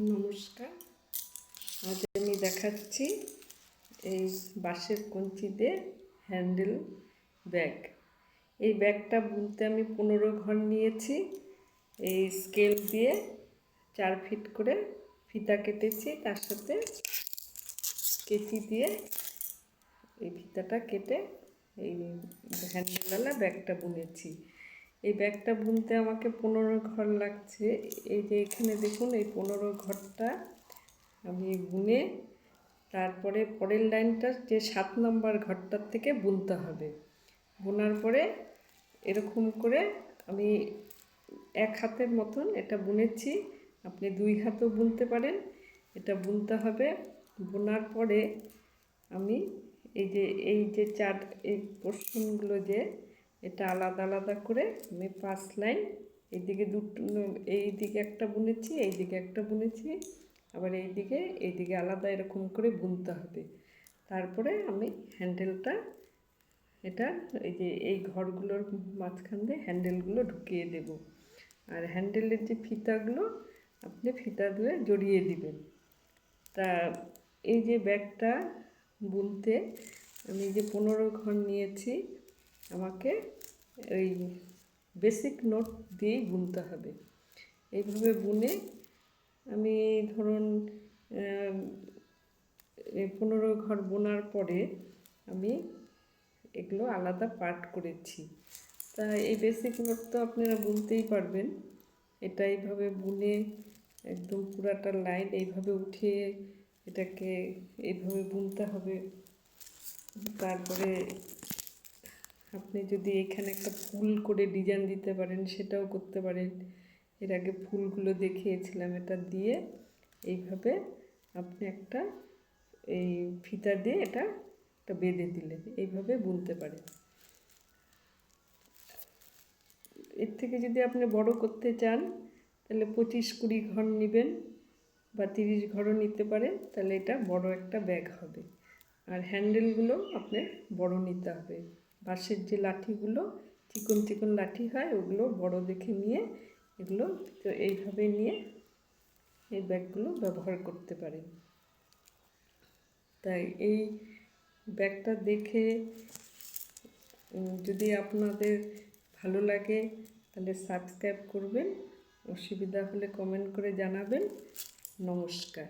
নমস্কার। আজ আমি দেখাচ্ছি এই বাঁশের কঞ্চি দিয়ে হ্যান্ডেল ব্যাগ। এই ব্যাগটা বুনতে আমি 15 ঘর নিয়েছি। এই স্কেল দিয়ে 4 ফিট করে ফিতা কেটেছি, তার সাথে কেচি দিয়ে এই ফিতাটা কেটে এই হ্যান্ডেলওয়ালা ব্যাগটা বুনেছি। এই ব্যাগটা বুনতে আমাকে 15 ঘর লাগছে। এই যে এখানে দেখুন, এই 15 ঘরটা আমি বুনে তারপরে পরের লাইনটা যে 7 নম্বর ঘরটার থেকে বুনতে হবে। বোনার পরে এরকম করে আমি 1 হাতের মতন এটা বুনেছি। আপনি 2 হাতও বুনতে পারেন। এটা বুনতে হবে। বোনার পরে আমি এই যে 4 এই পোর্শনগুলো যে এটা আলাদা আলাদা করে আমি 5 লাইন এইদিকে এইদিকে একটা বুনেছি, এইদিকে একটা বুনেছি, আবার এইদিকে আলাদা এরকম করে বুনতে হবে। তারপরে আমি হ্যান্ডেলটা এটা এই যে এই ঘরগুলোর মাঝখান দিয়ে হ্যান্ডেলগুলো ঢুকিয়ে দেব। আর হ্যান্ডেলের যে ফিতাগুলো আপনি ফিতা দিয়ে জড়িয়ে দিবেন। তা এই যে ব্যাগটা বুনতে আমি যে 15 ঘর নিয়েছি, আমাকে ওই বেসিক নোট দিয়েই বুনতে হবে। এইভাবে বুনে আমি ধরুন 15 ঘর বোনার পরে আমি এগুলো আলাদা পার্ট করেছি। তা এই বেসিক নোট তো আপনারা বুনতেই পারবেন। এটা এইভাবে বুনে একদম পুরাটা লাইন এইভাবে উঠিয়ে এটাকে এইভাবে বুনতে হবে। তারপরে আপনি যদি এখানে একটা ফুল করে ডিজাইন দিতে পারেন সেটাও করতে পারেন। এর আগে ফুলগুলো দেখিয়েছিলাম। এটা দিয়ে এইভাবে আপনি একটা এই ফিতা দিয়ে এটা বেঁধে দিলেন, এইভাবে বুনতে পারেন। এর থেকে যদি আপনি বড় করতে চান তাহলে 25-20 ঘর নেবেন বা 30 ঘরও নিতে পারেন, তাহলে এটা বড় একটা ব্যাগ হবে। আর হ্যান্ডেলগুলো আপনার বড় নিতে হবে। বাঁশের যে লাঠিগুলো চিকন চিকন লাঠি হয়, ওগুলো বড় দেখে নিয়ে এগুলো তো এইভাবে নিয়ে এই ব্যাগগুলো ব্যবহার করতে পারেন। তাই এই ব্যাগটা দেখে যদি আপনাদের ভালো লাগে তাহলে সাবস্ক্রাইব করবেন। অসুবিধা হলে কমেন্ট করে জানাবেন। নমস্কার।